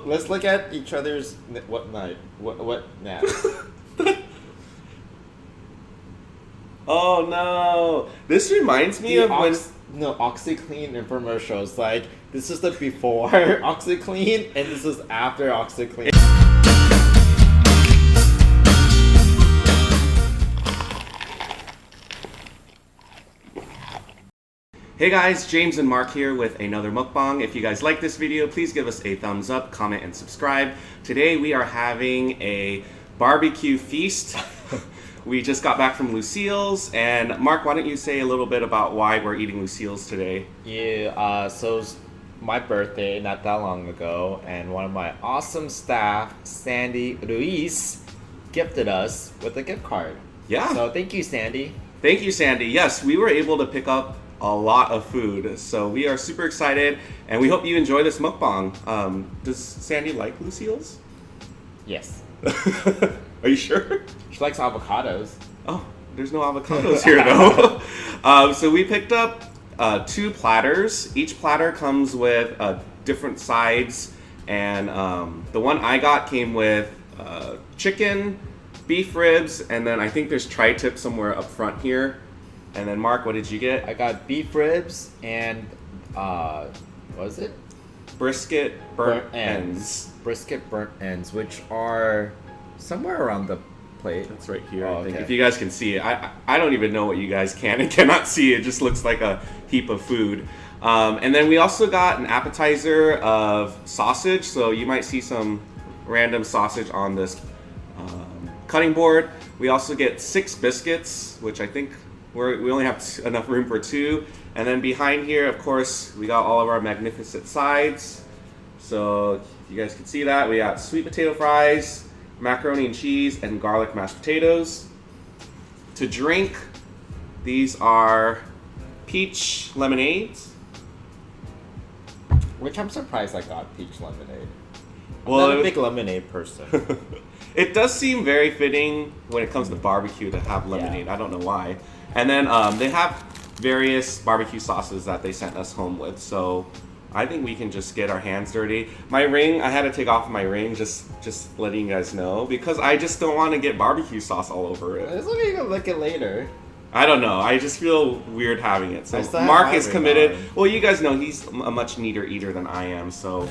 let's look at each other's what naps. Oh no! This reminds me of when OxyClean infomercials. Like this is the before OxyClean and this is after OxyClean. Hey guys, James and Mark here with another mukbang. If you guys like this video, please give us a thumbs up, comment, and subscribe. Today we are having a barbecue feast. We just got back from Lucille's, and Mark, why don't you say a little bit about why we're eating Lucille's today? Yeah, so it's my birthday not that long ago, and one of my awesome staff, Sandy Ruiz, gifted us with a gift card. Yeah. So thank you, Sandy. Thank you, Sandy. Yes, we were able to pick up a lot of food, so we are super excited, and we hope you enjoy this mukbang. Does Sandy like Lucille's? Yes. Are you sure? She likes avocados. Oh, there's no avocados here though. So we picked up 2 platters. Each platter comes with different sides, and the one I got came with chicken, beef ribs, and then I think there's tri-tip somewhere up front here. And then Mark, what did you get? I got beef ribs and what was it? Brisket burnt ends. Brisket burnt ends, which are somewhere around the plate. That's right here, Oh, I think. okay. If you guys can see it. I don't even know what you guys can and cannot see. It just looks like a heap of food. And then we also got an appetizer of sausage. So you might see some random sausage on this cutting board. We also get 6 biscuits, which I think we only have enough room for 2. And then behind here, of course, we got all of our magnificent sides. So you guys can see that. We got sweet potato fries, macaroni and cheese, and garlic mashed potatoes. To drink, these are peach lemonades. Which I'm surprised I got peach lemonade. I'm Well, not a big lemonade person. It does seem very fitting when it comes to barbecue to have lemonade. Yeah. I don't know why. And then they have various barbecue sauces that they sent us home with. So I think we can just get our hands dirty. My ring, I had to take off my ring, just letting you guys know, because I just don't want to get barbecue sauce all over it. It's okay, you can lick it later. I don't know. I just feel weird having it. So I still have Mark my is ring committed. on. Well, you guys know he's a much neater eater than I am. So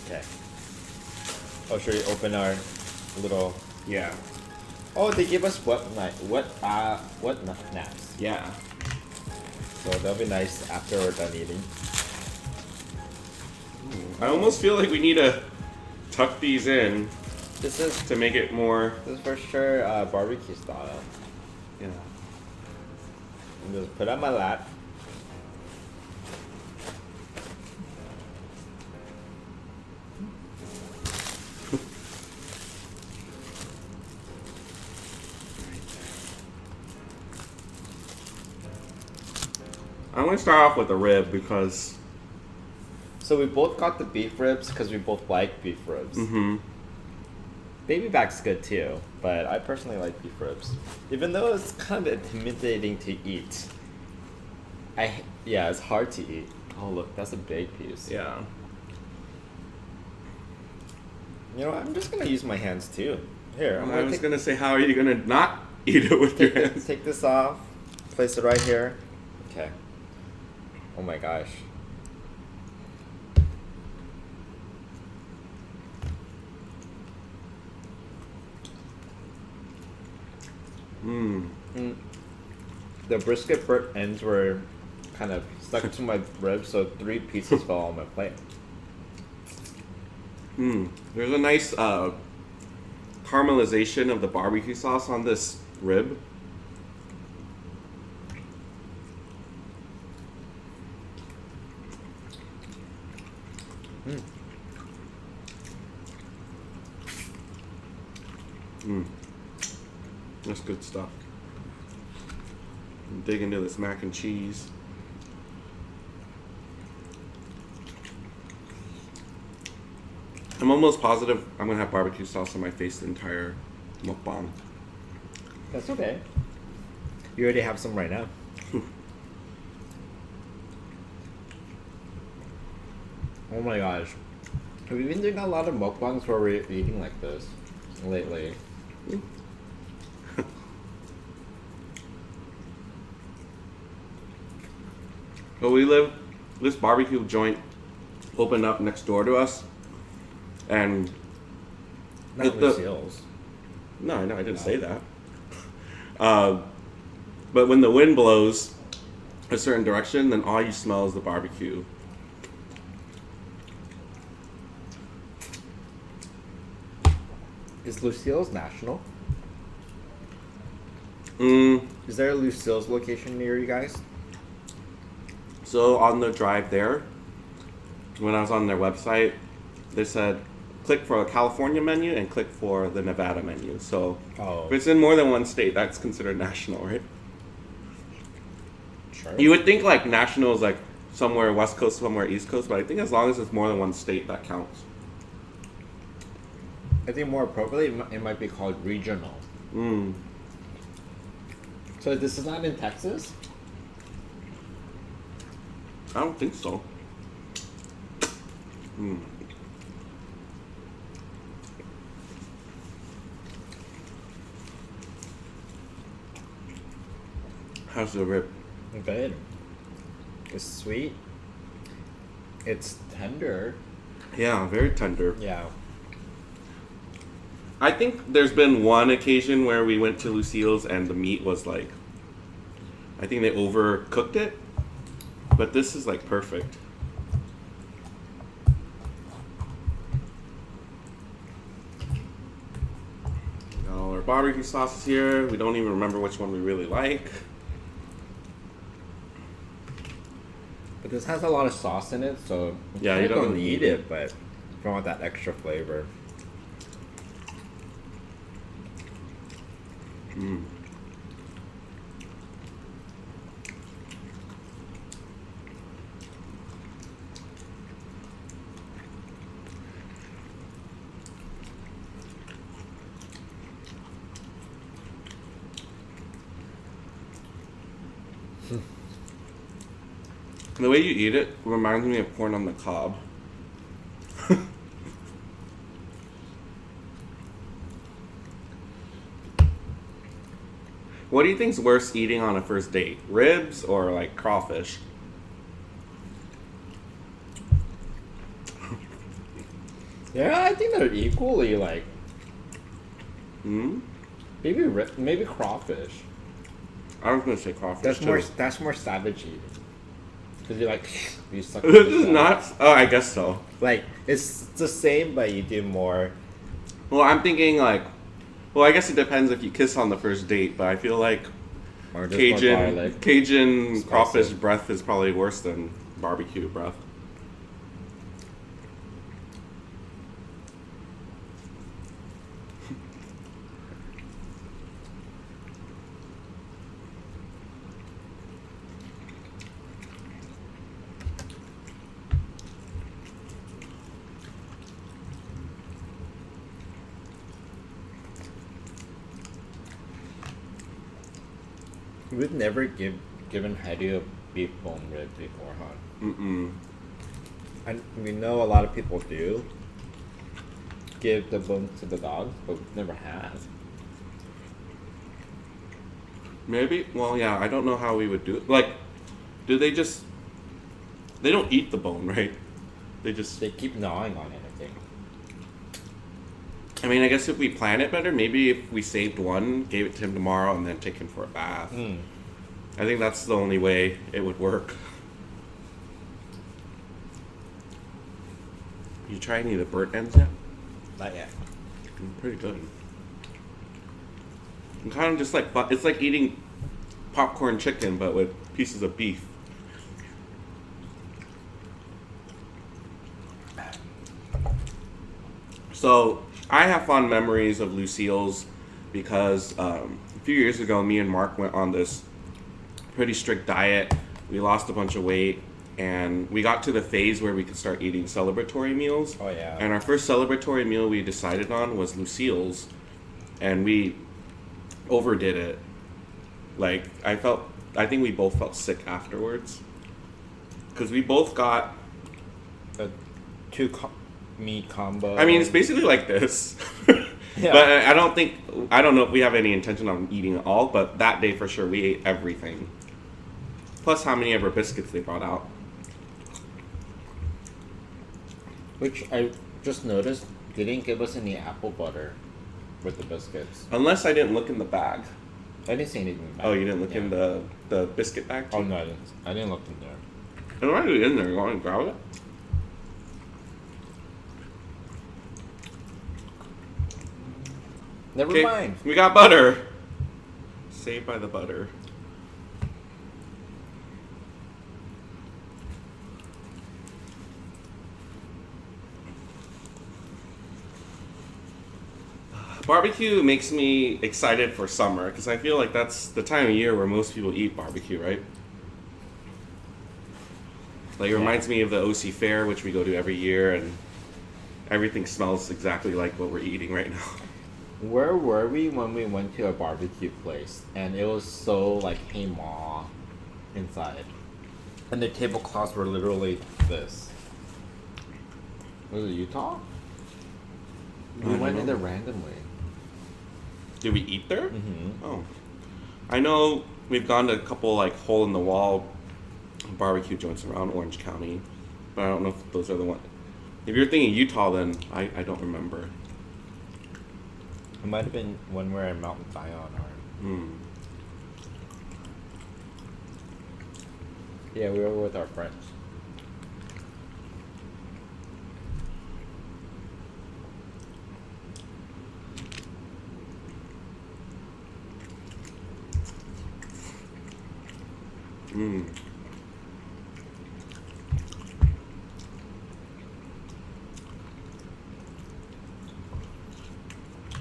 Okay. Oh, should we open our little? yeah, Oh, they give us what naps. yeah. So that'll be nice after we're done eating. I almost feel like we need to tuck these in This is to make it more. for sure barbecue style. Yeah. And just put it on my lap. I'm gonna start off with the rib because. So we both got the beef ribs because we both like beef ribs. Mm-hmm. Baby back's good too, but I personally like beef ribs. Even though it's kind of intimidating to eat. Yeah, it's hard to eat. Oh look, that's a big piece. Yeah. You know what? I'm just gonna use my hands too. Here, I'm I gonna was gonna say, how are you gonna not eat it with your hands? take this off, place it right here. Okay. Oh my gosh. Mm. The brisket burnt ends were kind of stuck to my ribs, so 3 pieces fell on my plate. There's a nice caramelization of the barbecue sauce on this rib. That's good stuff. Dig into this mac and cheese. I'm almost positive I'm gonna have barbecue sauce on my face the entire mukbang. That's okay. You already have some right now. Oh my gosh. We've been doing a lot of mukbangs where we're eating like this lately. So this barbecue joint opened up next door to us, and Not Lucille's. No, I know, I didn't say that. But when the wind blows a certain direction, then all you smell is the barbecue. Is Lucille's national? Mm, Is there a Lucille's location near you guys? so on the drive there, when I was on their website, they said click for a California menu and click for the Nevada menu. So if it's in more than one state, that's considered national, right? Sure. You would think like national is like somewhere West Coast, somewhere East Coast, but I think as long as it's more than one state, that counts. I think more appropriately, it might be called regional. Mm. So this is not in Texas? I don't think so. Mm. How's the rib? Good. It's sweet. It's tender. Yeah, very tender. Yeah. I think there's been one occasion where we went to Lucille's and the meat was like, I think they overcooked it, but this is like perfect. Got all our barbecue sauces here. We don't even remember which one we really like. But this has a lot of sauce in it, so Yeah, you don't need it, but if you want that extra flavor. Mm. The way you eat it reminds me of corn on the cob. What do you think's worse eating on a first date? Ribs or like crawfish? Yeah, I think they're equally like Hmm? maybe crawfish. I was gonna say crawfish. That's more savage eating. Cause you like you suck. This is not. Oh, I guess so. Like it's the same, but you do more. Well, I'm thinking like. Well, I guess it depends if you kiss on the first date, but I feel like Or just more garlic. Cajun Spicy. crawfish breath is probably worse than barbecue breath. We've never given Heidi a beef bone rib before, huh? Mm-mm. And we know a lot of people do give the bone to the dogs, but we've never have. Maybe. Well, yeah. I don't know how we would do it. Like, do they just? They don't eat the bone, right? They just. They keep gnawing on it, I think. I mean, I guess if we plan it better, maybe if we saved one, gave it to him tomorrow, and then take him for a bath. I think that's the only way it would work. You try any of the burnt ends yet? Not yet. Pretty good. And kind of just like it's like eating popcorn chicken, but with pieces of beef. So I have fond memories of Lucille's because a few years ago, me and Mark went on this pretty strict diet. We lost a bunch of weight, and we got to the phase where we could start eating celebratory meals. Oh, yeah. And our first celebratory meal we decided on was Lucille's, and we overdid it. Like, I think we both felt sick afterwards. Because we both got... meat combo. I mean, it's basically like this. Yeah. But I don't know if we have any intention on eating it all, but that day for sure we ate everything. Plus how many ever biscuits they brought out. Which I just noticed they didn't give us any apple butter with the biscuits. Unless I didn't look in the bag. I didn't see anything back. Oh, you didn't look in the biscuit bag too? Oh, no, I didn't. I didn't look in there. It's already in there. You want to grab it? Never Okay, mind. we got butter. Saved by the butter. Barbecue makes me excited for summer because I feel like that's the time of year where most people eat barbecue, right? Like it reminds me of the OC Fair, which we go to every year, and everything smells exactly like what we're eating right now. Where were we when we went to a barbecue place? And it was so like, hey ma, inside. And the tablecloths were literally this. Was it Utah? We went in there randomly. Did we eat there? Mm-hmm. Oh. I know we've gone to a couple like hole in the wall barbecue joints around Orange County, but I don't know if those are the ones. If you're thinking Utah, then I don't remember. It might have been when we were in Mount Zion or... Yeah, we were with our friends.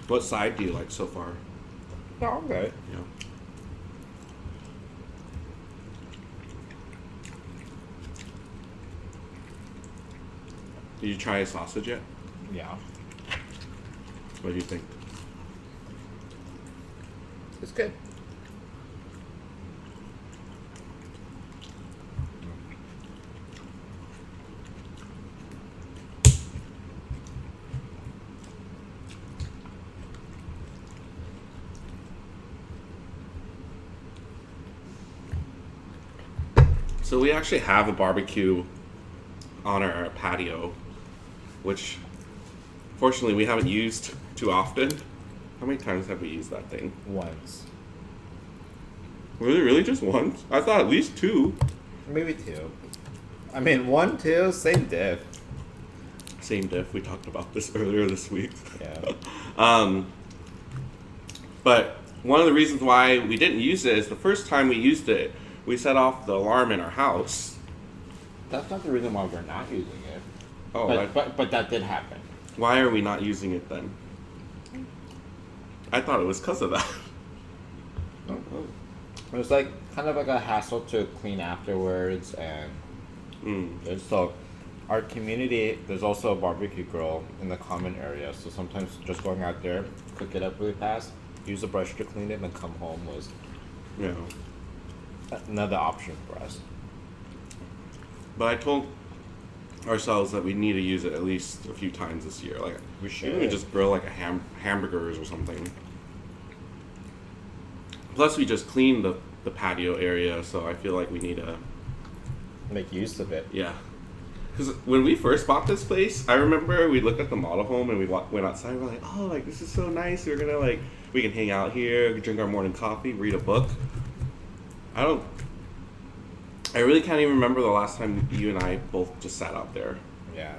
What side do you like so far? Oh, okay. Yeah. Did you try a sausage yet? Yeah. What do you think? It's good. So we actually have a barbecue on our patio, which fortunately we haven't used too often. How many times have we used that thing? Once. Really just once? I thought at least two. Maybe two. I mean, 1, 2, same diff. Same diff. We talked about this earlier this week. Yeah. But one of the reasons why we didn't use it is the first time we used it, we set off the alarm in our house. That's not the reason why we're not using it. Oh, But that did happen. why are we not using it then? I thought it was because of that. It was like kind of like a hassle to clean afterwards, and there's so our community. There's also a barbecue grill in the common area, so sometimes just going out there, cook it up really fast, use a brush to clean it, and come home was Yeah. another option for us. But I told ourselves that we need to use it at least a few times this year. Like We should. maybe just grill like a hamburgers or something. Plus, we just cleaned the patio area, so I feel like we need to. Make use of it. Yeah. Because when we first bought this place, I remember we looked at the model home and we went outside. And we're like, oh, like this is so nice. We're gonna like we can hang out here, drink our morning coffee, read a book. I really can't even remember the last time you and I both just sat out there. Yeah.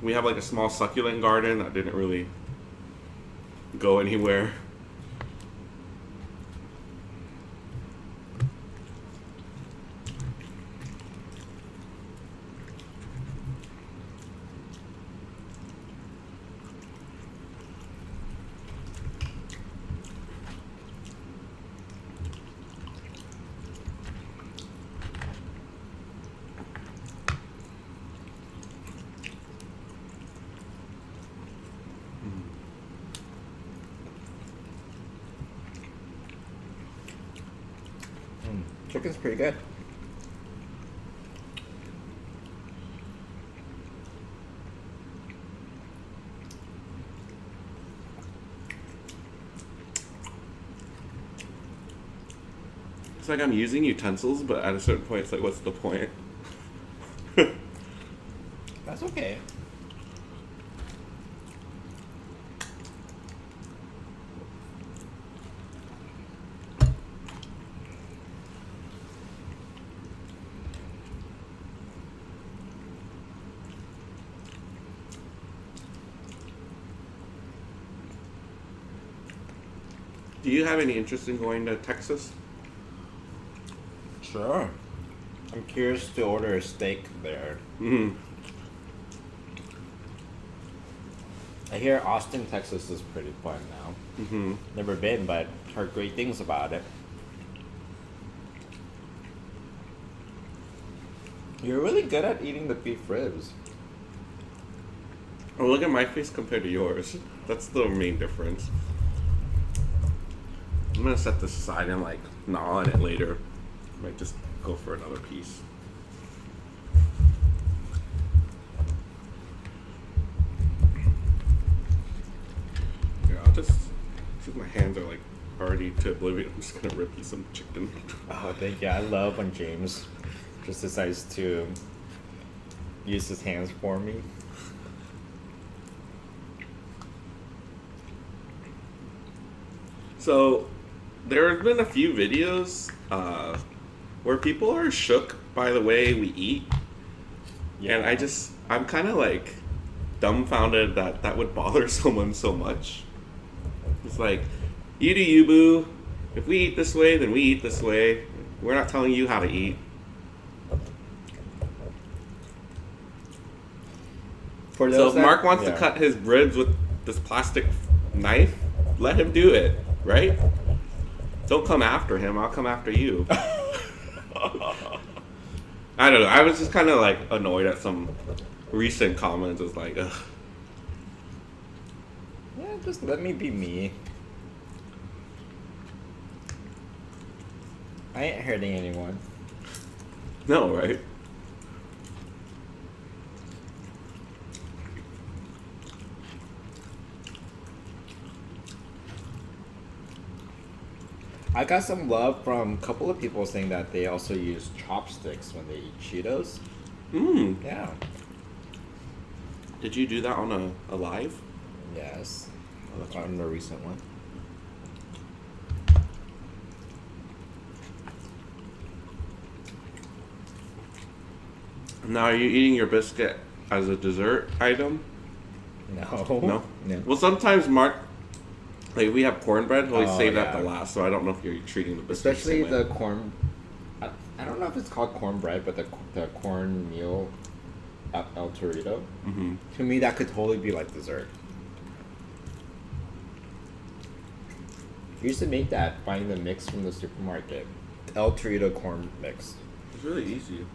We have like a small succulent garden that didn't really go anywhere. Chicken's pretty good. It's like I'm using utensils, but at a certain point, it's like, what's the point? That's okay. Do you have any interest in going to Texas? Sure. I'm curious to order a steak there. Mm-hmm. I hear Austin, Texas is pretty fun now. Mm-hmm. Never been, but heard great things about it. You're really good at eating the beef ribs. Oh, look at my face compared to yours. That's the main difference. I'm gonna set this aside and like gnaw on it later. Might just go for another piece. Yeah, I'll just, since my hands are like already to oblivion, I'm just gonna rip you some chicken. Oh, thank you. I love when James just decides to use his hands for me. So, there have been a few videos where people are shook by the way we eat. Yeah. And I'm kind of like dumbfounded that that would bother someone so much. It's like, you do you, boo. If we eat this way, then we eat this way. We're not telling you how to eat. For So those if Mark wants yeah. to cut his ribs with this plastic knife, let him do it, right? Don't come after him. I'll come after you. I don't know. I was just kind of like annoyed at some recent comments. It's like, ugh. Yeah, just let me be me. I ain't hurting anyone. No, right? I got some love from a couple of people saying that they also use chopsticks when they eat Cheetos. Mm. Yeah. Did you do that on a live? Yes. On the recent one. Now, are you eating your biscuit as a dessert item? No. No? No. Well, sometimes Mark, like we have cornbread, he'll always Oh, save that yeah. the last, so I don't know if you're treating the biscuit Especially the same way. the corn. I don't know if it's called cornbread, but the corn meal, El Torito. Mm-hmm. To me, that could totally be like dessert. We used to make that, buying the mix from the supermarket. El Torito corn mix. It's really easy.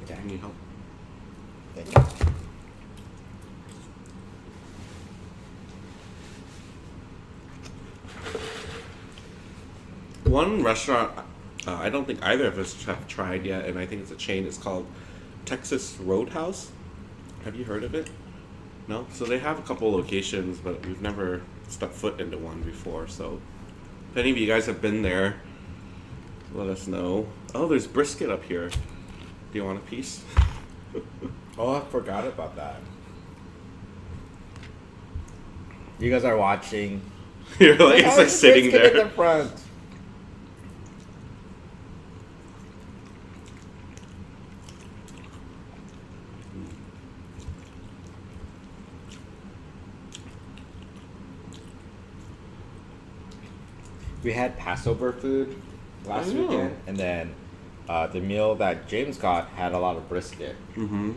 Yeah. Can you help? Thank you. One restaurant I don't think either of us have tried yet, and I think it's a chain. It's called Texas Roadhouse. Have you heard of it? No? So they have a couple locations, but we've never stepped foot into one before. So if any of you guys have been there, let us know. Oh, there's brisket up here. Do you want a piece? Oh, I forgot about that. You guys are watching. You're like, Look, it's how like is sitting brisket there. in the front. We had Passover food last Oh. weekend, and then the meal that James got had a lot of brisket. Mm-hmm.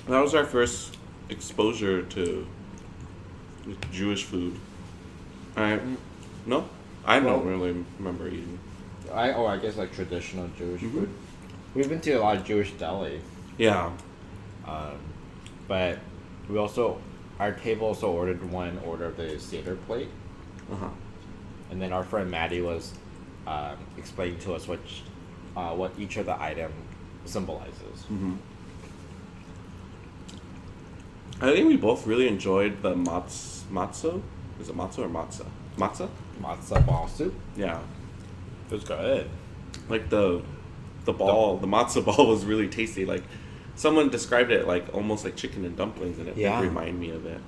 That was our first exposure to Jewish food. No, I don't really remember eating. I guess like traditional Jewish Mhm. food. We've been to a lot of Jewish deli, Yeah. but we also our table also ordered one order of the Seder plate, Uh-huh. and then our friend Maddie was explaining to us what each of the item symbolizes. Mm-hmm. I think we both really enjoyed the matzo. Is it matzo or matza? Matza? Matzo ball soup. Yeah. It was good. Like the ball, the matzo ball was really tasty. Like someone described it like almost like chicken and dumplings, and it did remind me of it.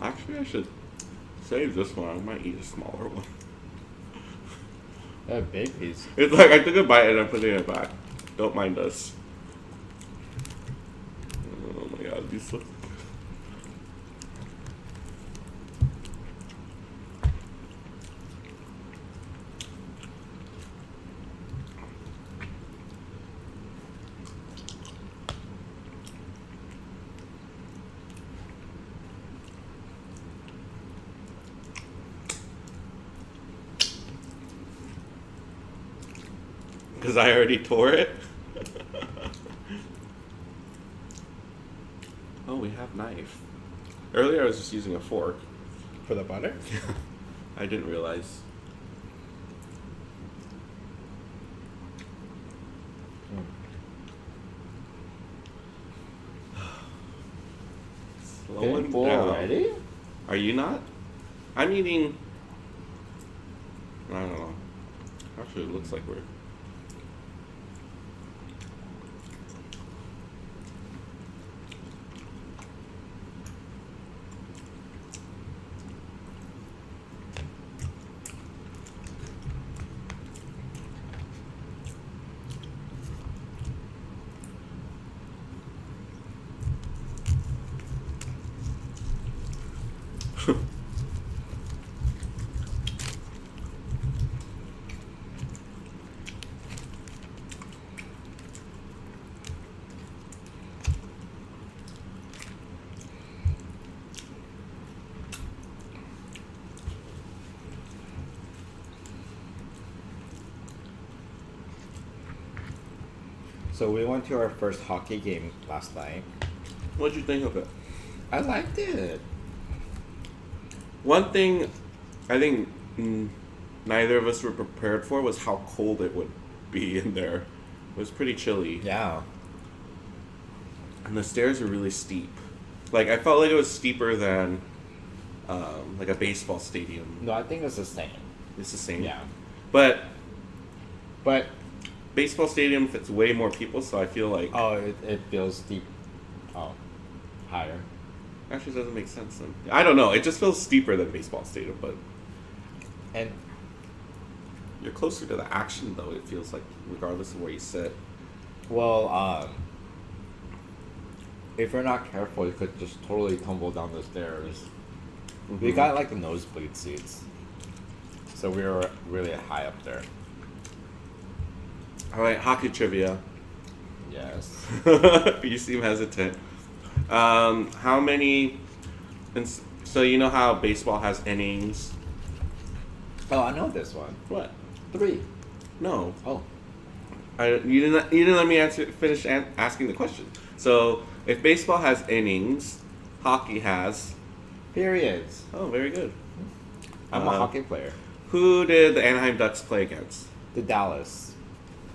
Actually, I should save this one. I might eat a smaller one. A big piece. It's like I took a bite and I'm putting it back. Don't mind us. Oh my god, these look. Because I already tore it. Oh, we have knife. Earlier I was just using a fork. For the butter? I didn't realize. Slowing full down. already? Are you not? I'm eating. I don't know. Actually, it looks like we're. So we went to our first hockey game last night. What'd you think of it? I liked it. One thing I think neither of us were prepared for was how cold it would be in there. It was pretty chilly. Yeah. And the stairs are really steep. Like, I felt like it was steeper than like a baseball stadium. No, I think it's the same. It's the same? Yeah. But Baseball stadium fits way more people, so I feel like... Oh, it feels steep. Oh, higher. Actually, doesn't make sense then. I don't know. It just feels steeper than baseball stadium, but... And you're closer to the action, though, it feels like, regardless of where you sit. well, if you're not careful, you could just totally tumble down the stairs. Mm-hmm. We got like the nosebleed seats, so we were really high up there. All right, hockey trivia. Yes. You seem hesitant. How many... So you know how baseball has innings? Oh, I know this one. What? 3. No. Oh. You didn't let me finish asking the question. So if baseball has innings, hockey has... Periods. Oh, very good. I'm a hockey player. Who did the Anaheim Ducks play against? The Dallas.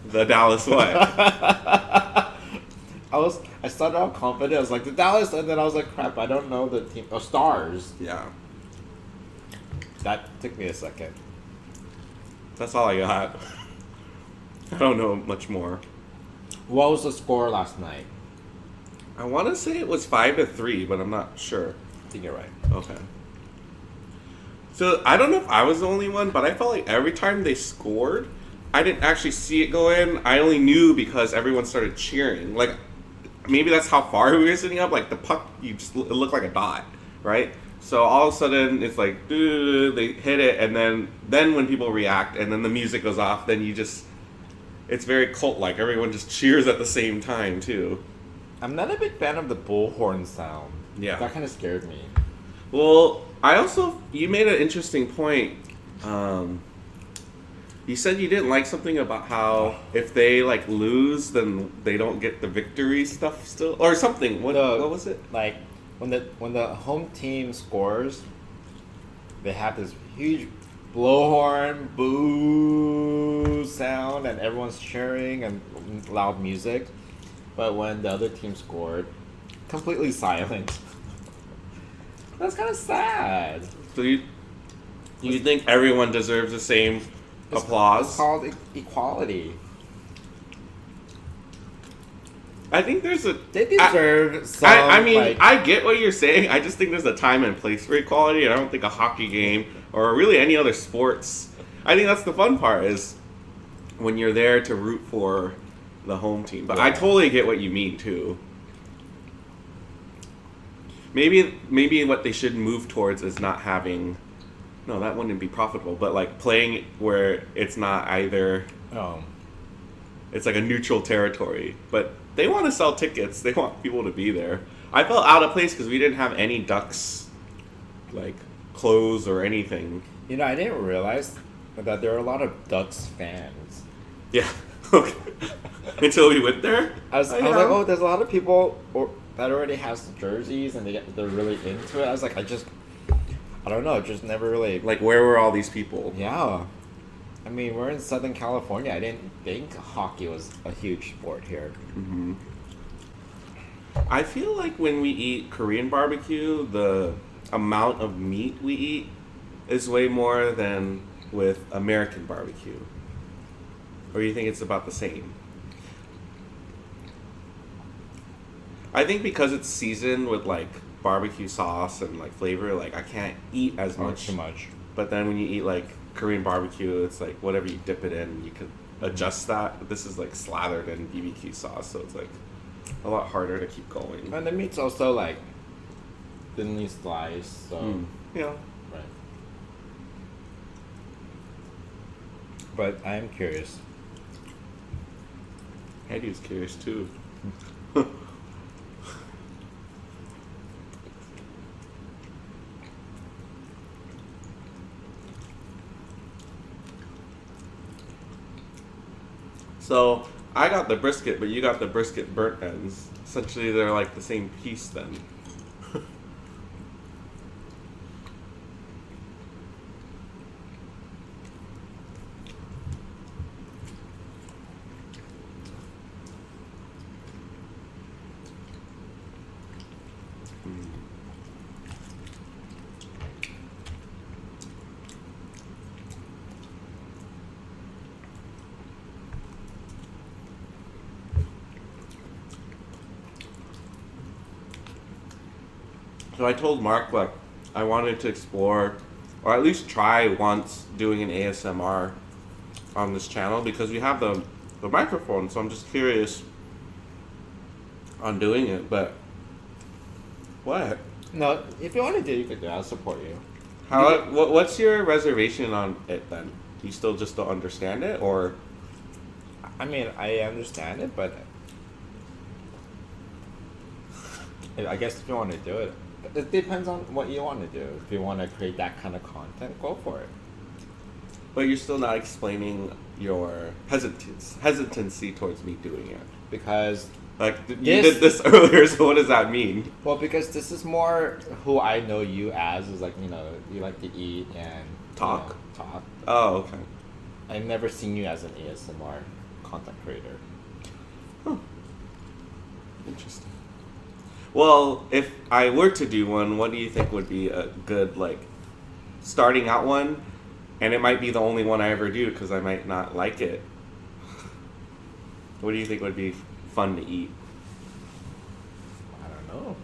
The Dallas what? I started off confident. I was like the Dallas, and then I was like, crap, I don't know the team. Oh, Stars. Yeah. That took me a second. That's all I got. I don't know much more. What was the score last night? I want to say it was 5-3, but I'm not sure. I think you're right. Okay. So I don't know if I was the only one, but I felt like every time they scored, I didn't actually see it go in. I only knew because everyone started cheering. Like, maybe that's how far we were sitting up. Like, the puck, it looked like a dot, right? So all of a sudden, it's like, they hit it, and then when people react, and then the music goes off, then it's very cult-like. Everyone just cheers at the same time, too. I'm not a big fan of the bullhorn sound. Yeah. That kind of scared me. Well, you made an interesting point. You said you didn't like something about how if they like lose, then they don't get the victory stuff still, or something. What was it? Like when the home team scores, they have this huge blowhorn, boo sound, and everyone's cheering and loud music. But when the other team scored, completely silent. That's kind of sad. So you think everyone deserves the same applause? It's called equality. I think there's a... They deserve some, I mean, like... I get what you're saying. I just think there's a time and place for equality, and I don't think a hockey game or really any other sports... I think that's the fun part, is when you're there to root for the home team. But yeah. I totally get what you mean, too. Maybe what they should move towards is not having... No, that wouldn't be profitable. But, like, playing where it's not either... Oh. It's like a neutral territory. But they want to sell tickets. They want people to be there. I felt out of place because we didn't have any Ducks, like, clothes or anything. You know, I didn't realize that there are a lot of Ducks fans. Yeah. Okay. Until we went there? I was like, oh, there's a lot of people that already has the jerseys and they're really into it. I was like, I don't know, just never really... Like, where were all these people? Yeah. I mean, we're in Southern California. I didn't think hockey was a huge sport here. Mm-hmm. I feel like when we eat Korean barbecue, the amount of meat we eat is way more than with American barbecue. Or you think it's about the same? I think because it's seasoned with, like, barbecue sauce and, like, flavor, like, I can't eat as much. Too much. But then when you eat, like, Korean barbecue, it's like whatever you dip it in, you can adjust that. This is, like, slathered in BBQ sauce, so it's, like, a lot harder to keep going. And the meat's also, like, thinly sliced, so... Yeah. Right. But I am curious. Eddie's curious, too. So, I got the brisket, but you got the brisket burnt ends. Essentially, they're like the same piece then. So I told Mark, like, I wanted to explore, or at least try once, doing an ASMR on this channel, because we have the microphone, so I'm just curious on doing it, but... What? No, if you want to do it, you can do it. I'll support you. What's your reservation on it, then? You still just don't understand it, or... I mean, I understand it, but... I guess if you want to do it, it depends on what you want to do. If you want to create that kind of content, go for it. But you're still not explaining your hesitancy towards me doing it. Because... Like, you did this earlier, so what does that mean? Well, because this is more who I know you as, is like, you know, you like to eat and... Talk? You know, talk. Oh, okay. I've never seen you as an ASMR content creator. Huh. Interesting. Well, if I were to do one, what do you think would be a good, like, starting out one? And it might be the only one I ever do because I might not like it. What do you think would be fun to eat? I don't know.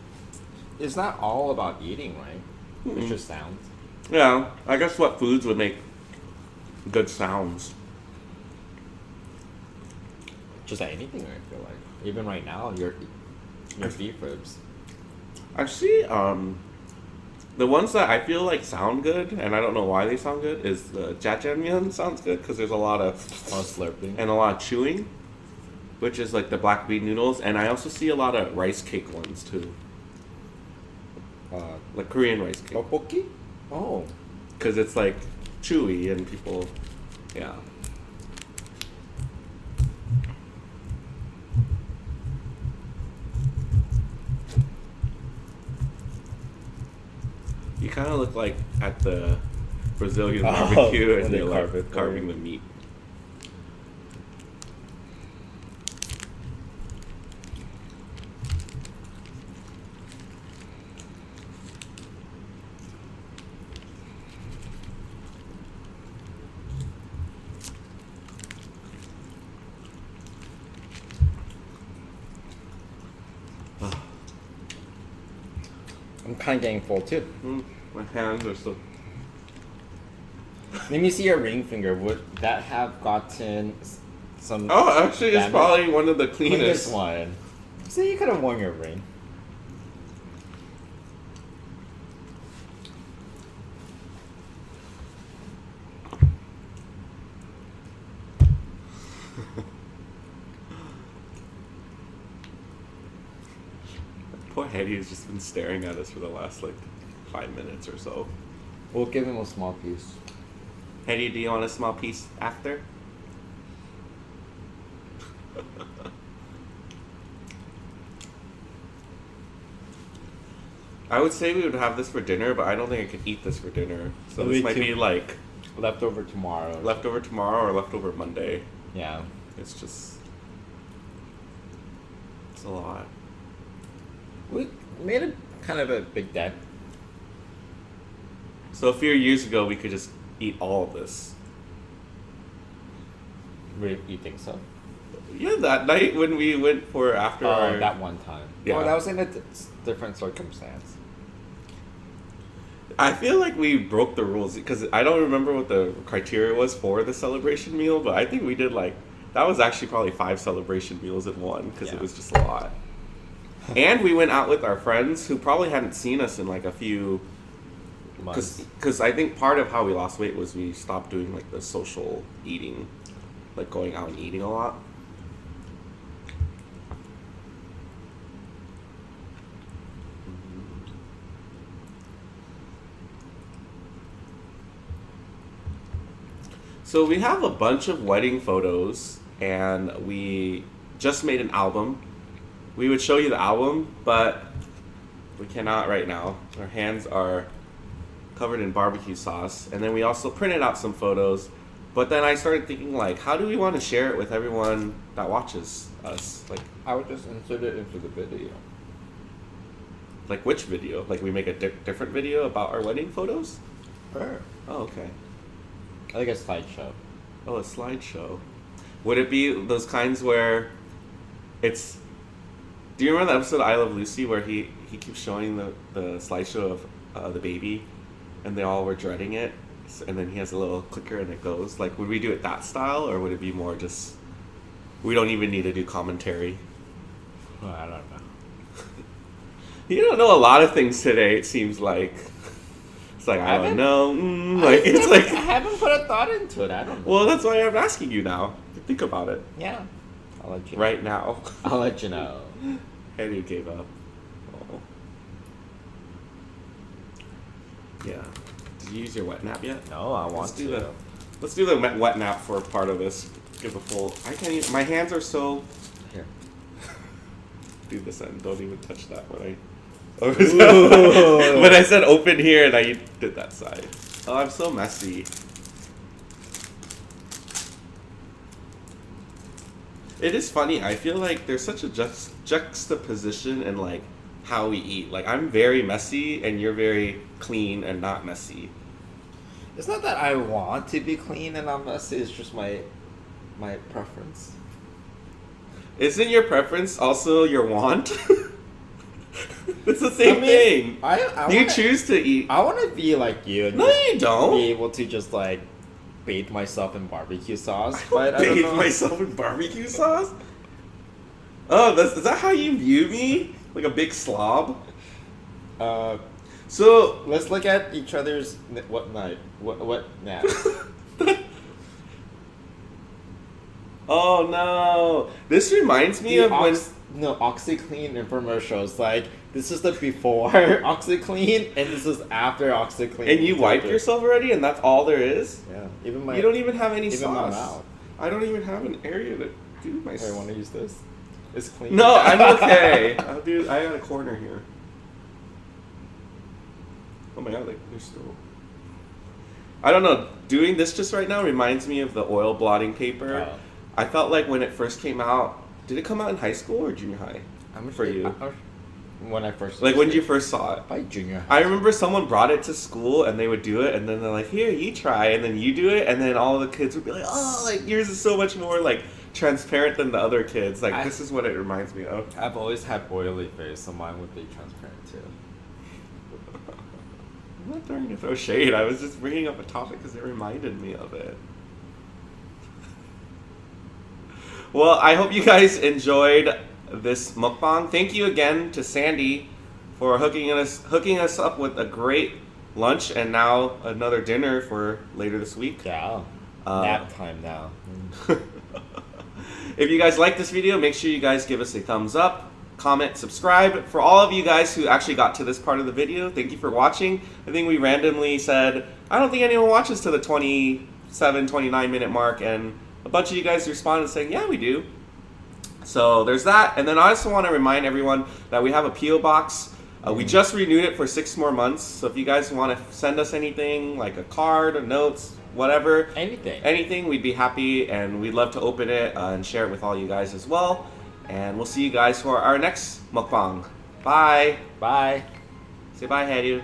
It's not all about eating, right? Mm-mm. It's just sounds. Yeah, I guess what foods would make good sounds? Just anything, I feel like. Even right now, your beef ribs. Actually, the ones that I feel like sound good, and I don't know why they sound good, is the jjajangmyeon sounds good because there's a lot of slurping and a lot of chewing, which is like the black bean noodles, and I also see a lot of rice cake ones too, like Korean rice cake. Tteokbokki? Oh, because it's like chewy and people, yeah. You kind of look like at the Brazilian barbecue, when and they they're carve like it. carving the meat. I'm kind of getting full too. My hands are so. Let me see your ring finger. Would that have gotten some? Oh, actually, it's damage? probably one of the Cleanest cleanest. one. So you could have worn your ring. Poor Hetty has just been staring at us for the last like 5 minutes or so. We'll give him a small piece. Hetty, do you want a small piece after? I would say we would have this for dinner, but I don't think I could eat this for dinner. So It'll this be might be too- like Leftover tomorrow. leftover tomorrow or leftover Monday. Yeah. It's just... It's a lot. We made a kind of a big dent. So a few years ago, we could just eat all of this. You think so? Yeah, that night when we went for after our... that one time. Yeah. Oh, that was in a different circumstance. I feel like we broke the rules because I don't remember what the criteria was for the celebration meal, but I think we did like... That was actually probably 5 celebration meals in one because it was just a lot. And we went out with our friends who probably hadn't seen us in like a few... Months. Because I think part of how we lost weight was we stopped doing like the social eating, like going out and eating a lot. So we have a bunch of wedding photos, and we just made an album. We would show you the album, but we cannot right now. Our hands are covered in barbecue sauce, and then we also printed out some photos. But then I started thinking, like, how do we want to share it with everyone that watches us? I would just insert it into the video. Like which video? Like we make a different video about our wedding photos? Sure. Oh, okay. I think a slideshow. Oh, a slideshow. Would it be those kinds where it's... Do you remember the episode of I Love Lucy where he keeps showing the slideshow of the baby and they all were dreading it, and then he has a little clicker and it goes? Like, would we do it that style, or would it be more just... We don't even need to do commentary? Oh, I don't know. You don't know a lot of things today, it seems like. It's like, I don't know. Like, it's like... I haven't put a thought into it. I don't know. Well, that's why I'm asking you now. Think about it. Yeah. I'll let you know. Right now. I'll let you know. Henry gave up. Oh. Yeah. Did you use your wet nap yet? No, I want to. Let's do the wet nap for part of this. Give a full... I can't even... My hands are so... Here. Do this end. Don't even touch that when I... When I said open here and I did that side. Oh, I'm so messy. It is funny. I feel like there's such a juxtaposition in like how we eat. Like I'm very messy and you're very clean and not messy. It's not that I want to be clean and not messy. It's just my preference. Isn't your preference also your want? It's the same thing. You choose to eat. I want to be like you. And No, you don't. Be able to just like bathe myself in barbecue sauce. But I don't Bathe know. myself in barbecue sauce? Oh, is that how you view me? Like a big slob? So Let's look at each other's what naps. Oh no! This reminds me of when. OxyClean infomercials. Like this is the before OxyClean, and this is after OxyClean. And you wiped yourself already, and that's all there is. Yeah, even my. You don't even have any even sauce. my mouth. I don't even have an area to do my. I want to use this. It's clean. No, I'm okay. I got a corner here. Oh my god! Like there's still. I don't know. Doing this just right now reminds me of the oil blotting paper. Oh. I felt like when it first came out, did it come out in high school or junior high? For you? When I first... Like, when did you first saw it? By junior high. I remember someone brought it to school and they would do it, and then they're like, here, you try, and then you do it, and then all the kids would be like, oh, like, yours is so much more, like, transparent than the other kids. Like, this is what it reminds me of. I've always had oily face, so mine would be transparent, too. I'm not trying to throw shade. I was just bringing up a topic because it reminded me of it. Well, I hope you guys enjoyed this mukbang. Thank you again to Sandy for hooking us up with a great lunch and now another dinner for later this week. Yeah. Nap time now. If you guys like this video, make sure you guys give us a thumbs up, comment, subscribe. For all of you guys who actually got to this part of the video, thank you for watching. I think we randomly said, I don't think anyone watches to the 27, 29 minute mark, and a bunch of you guys responded saying, yeah, we do. So there's that. And then I also want to remind everyone that we have a P.O. box. We just renewed it for 6 more months. So if you guys want to send us anything, like a card or notes, whatever. Anything, we'd be happy. And we'd love to open it and share it with all you guys as well. And we'll see you guys for our next mukbang. Bye. Bye. Say bye, Harry.